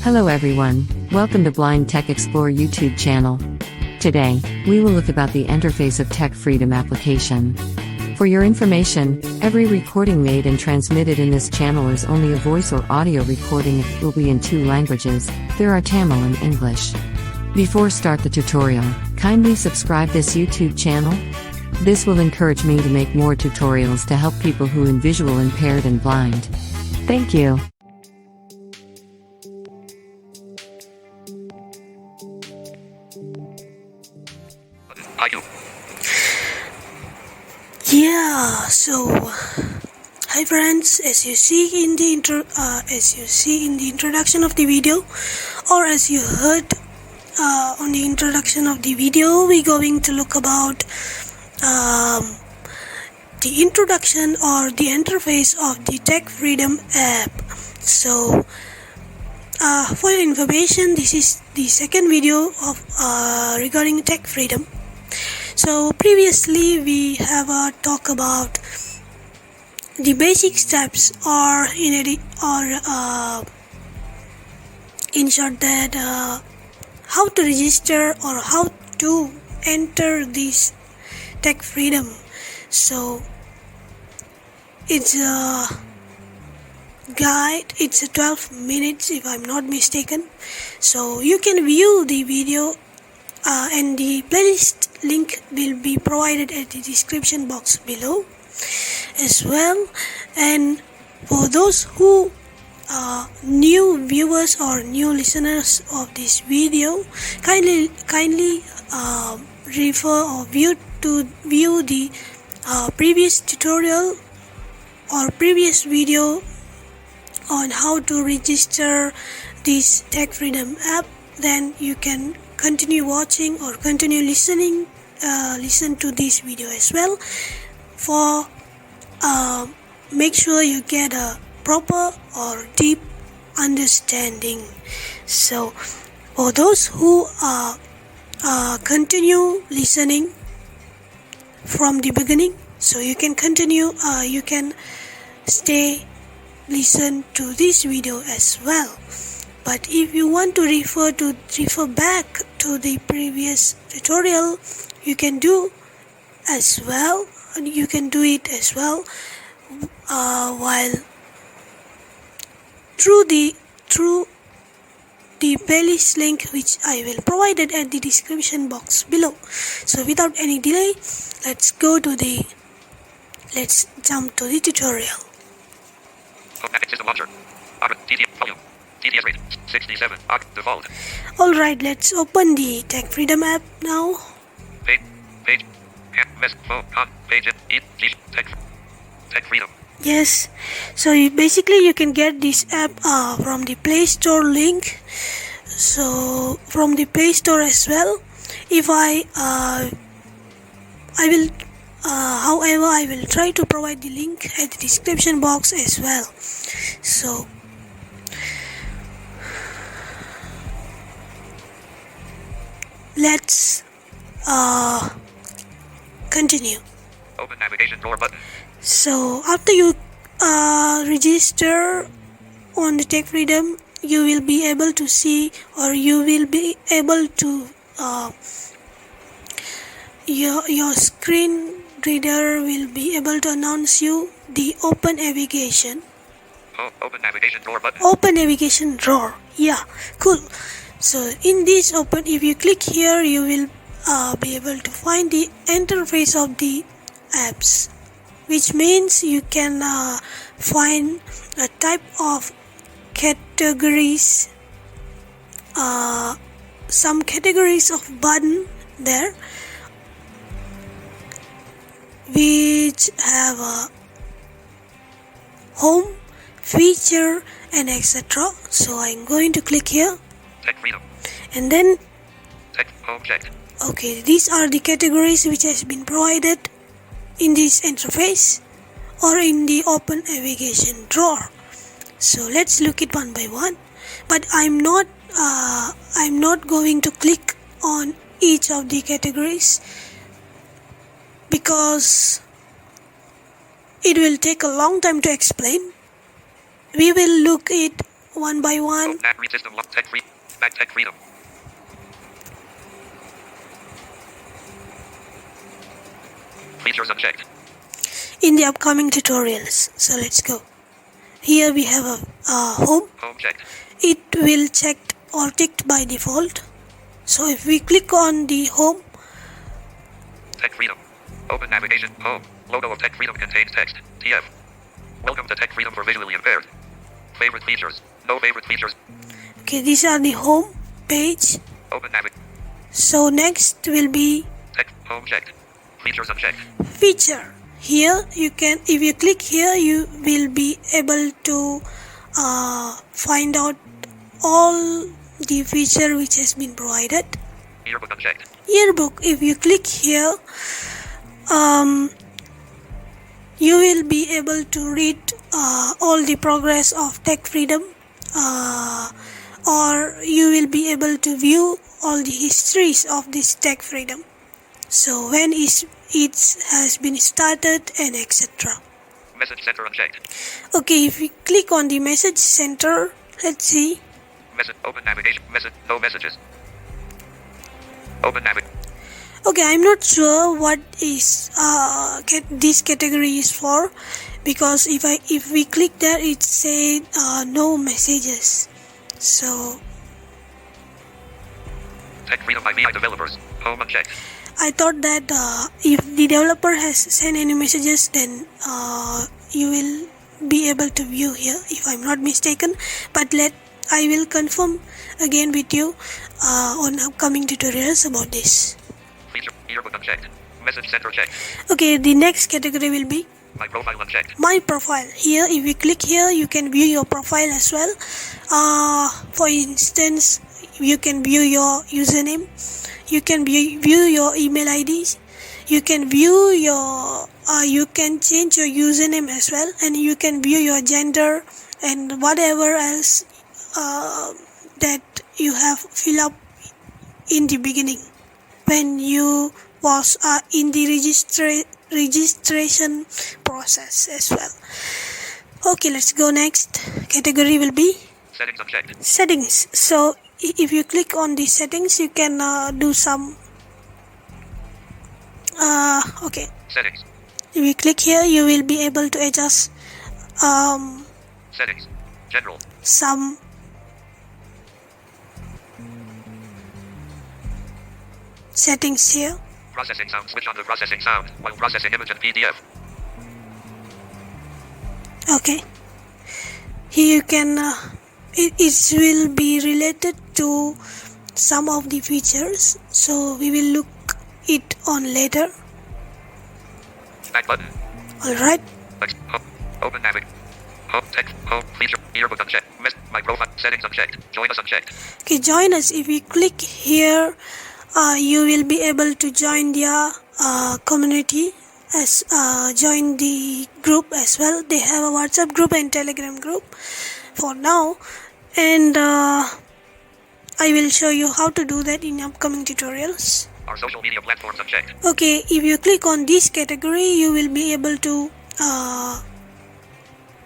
Hello everyone, welcome to Blind Tech Explorer YouTube channel. Today, we will look about the interface of Tech Freedom application. For your information, every recording made and transmitted in this channel is only a voice or audio recording. It will be in 2 languages, there are Tamil and English. Before start the tutorial, kindly subscribe this YouTube channel. This will encourage me to make more tutorials to help people who are visual impaired and blind. Thank you. Hi friends, as you see in the introduction of the video, or as you heard on the introduction of the video, we're going to look about the introduction or the interface of the Tech Freedom app. So for your information, this is the second video of regarding Tech Freedom. So previously we have talked about the basic steps, or in short that how to register or how to enter this Tech Freedom. So it's a guide, it's a 12 minutes if I'm not mistaken. So you can view the video and the playlist link will be provided at the description box below as well. And for those who are new viewers or new listeners of this video, kindly refer or view the previous tutorial or previous video on how to register this Tech Freedom app. Then you can continue watching or continue listen to this video as well, for make sure you get a proper or deep understanding. So for those who continue listening from the beginning, so you can continue, you can listen to this video as well. But if you want to refer back to the previous tutorial, you can do as well. You can do it as well while through the playlist link, which I will provide it at the description box below. So without any delay, let's jump to the tutorial. System launcher. Volume. TTS rate 67. Default. Alright, let's open the Tech Freedom app now. Page. Phone. Page. Tech Freedom. Yes, so you can get this app from the Play Store link. So from the Play Store as well. If I will try to provide the link at the description box as well. So let's continue. Open navigation door button. So after you register on the Tech Freedom, you will be able to see, or you will be able to your screen reader will be able to announce you the open navigation. Open navigation door button. Open navigation drawer. Yeah, cool. So in this open, if you click here, you will be able to find the interface of the apps, which means you can find a type of categories, some categories of button there, which have a home, feature, and etc. So I'm going to click here. Tech Freedom. And then Tech Home checked. Okay, these are the categories which has been provided in this interface or in the open navigation drawer. So let's look it one by one. But I'm not going to click on each of the categories because it will take a long time to explain. We will look it one by one. Read system lock tech free. Back tech freedom. Features unchecked. In the upcoming tutorials. So let's go. Here we have a home. Home checked. It will checked or ticked by default. So if we click on the home, Tech freedom. Open navigation. Home. Logo of tech freedom contains text. TF. Welcome to tech freedom for visually impaired. Favorite features. No favorite features. okay, these are the home page. Open navigation. So next will be Tech. Home checked. Features unchecked. feature. Here you can, if you click here, you will be able to find out all the feature which has been provided. Yearbook unchecked. Yearbook, if you click here, you will be able to read all the progress of tech freedom, or you will be able to view all the histories of this tech freedom. So when it has been started and etc. Message center unchecked. Okay, if we click on the message center, let's see. Message. Open navigation. Message. No messages. Open navigation. Okay, I'm not sure what is this category is for, because if we click there, it said no messages. So Tech freedom by VI developers. Home unchecked. I thought that if the developer has sent any messages, then you will be able to view here, if I'm not mistaken. But I will confirm again with you on upcoming tutorials about this. Feature. Yearbook unchecked. Message center checked. Okay, the next category will be My profile unchecked. my profile. Here, if you click here, you can view your profile as well. For instance, you can view your username, you can view your email IDs, you can view your you can change your username as well, and you can view your gender and whatever else that you have filled up in the beginning when you was in the registration process as well. Okay, let's go next. Category will be Settings unchecked. settings. So if you click on the settings, you can do some okay, Settings. if you click here, you will be able to adjust Settings. General. some settings here. Processing sound. Switch on to processing sound while processing image and PDF. Okay, here you can it will be related to some of the features, so we will look it on later. Back button. Alright, Text. Home. Open navigation. Home. Text. Home. Feature. Yearbook unchecked. My profile. Settings unchecked. Join us unchecked. okay, join us. If we click here, you will be able to join their community, as join the group as well. They have a WhatsApp group and Telegram group for now, and I will show you how to do that in upcoming tutorials. Our social media platforms unchecked. Okay, if you click on this category, you will be able to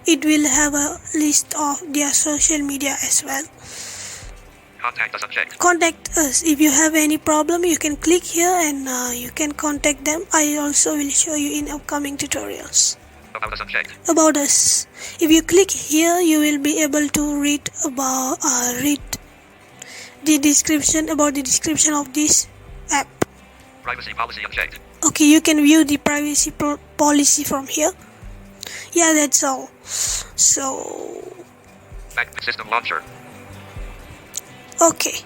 it will have a list of their social media as well. Contact us unchecked. Contact us. If you have any problem, you can click here and you can contact them. I also will show you in upcoming tutorials. About us unchecked. About us. If you click here, you will be able to read about the description of this app. Privacy policy unchecked. Okay, you can view the privacy policy from here. Yeah, that's all. So Back system launcher. okay,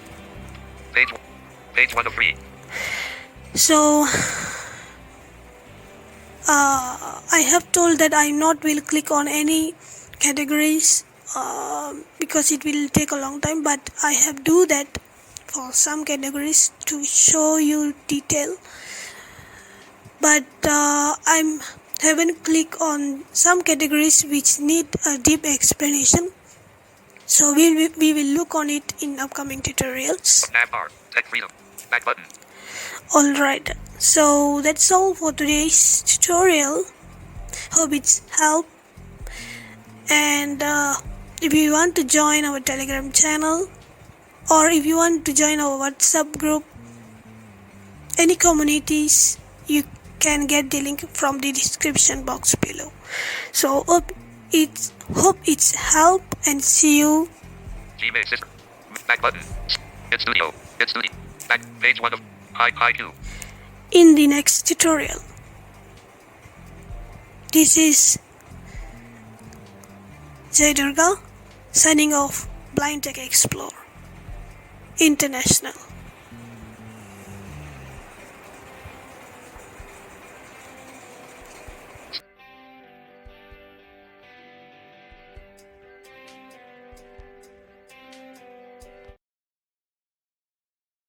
Page 1 of 3. so I have told that I not will click on any categories because it will take a long time, but I have do that for some categories to show you detail. But I haven't clicked on some categories which need a deep explanation. So we will look on it in upcoming tutorials. Nav bar. Tech freedom. Back button. Alright, so that's all for today's tutorial. Hope it's helped. And If you want to join our Telegram channel, or if you want to join our WhatsApp group, any communities, you can get the link from the description box below. So hope it's help, and see you. Gmail system. Back button. Hit studio. Hit studio. Back page 1 of Hi2. In the next tutorial. This is Jai Durga signing off. Blind Tech Explorer International.